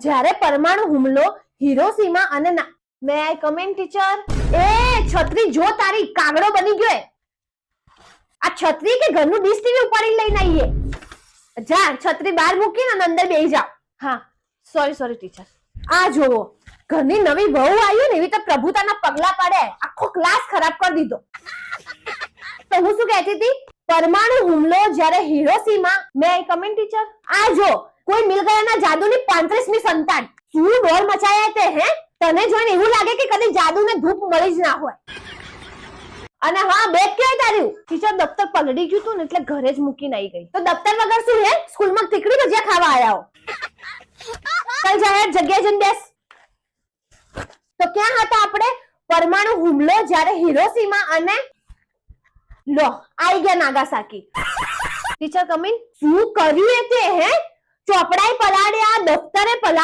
જ્યારે પરમાણુ હુમલો હિરોશીમા અને મે આઈ કમેન્ટ ટીચર? એ છત્રી જો તારી કાગડો બની ગયો. આ છત્રી કે ઘરનું ડીશ ટીવી ઉપાડીને લઈને આવીએ. જા છત્રી બહાર મૂકીને અને અંદર બેસી જાવ. હા સોરી ટીચર. આ જોવો ઘરની નવી વહુ આવી ને એવી તો પ્રભુતાના પગલા પડે આખો ક્લાસ ખરાબ કરી દીધો. તો હું શું કહેતી હતી? પરમાણુ હુમલો જ્યારે હિરોશીમા મે આઈ કમેન્ટ ટીચર? આ જો કોઈ મિલ ગયાના જાદુની 35મી સંતાન શું ડોર મચાયા તે હે? તને જોઈને એવું લાગે કે કદી જાદુને ધૂપ મળી જ ના હોય. અને હા બેગ ક્યાં તાર્યું? ટીચર દફતર પલળી ગયું તું ને એટલે ઘરે જ મૂકીને આવી ગઈ. તો દફતર વગર શું હે? સ્કૂલમાં તીકડી ભજીયા ખાવા આયા હો. કઈ જાહેર જગ્યાએ જઈને બેસ. તો ક્યાં હતા આપણે? પરમાણુ હુમલો જ્યારે હિરોશીમા અને લો આઈ ગયા નાગાસાકી. Teacher coming. શું કર્યું એ તે હે? ચોપડાઈ પલાળ્યા, દફતરે પલાળ્યા.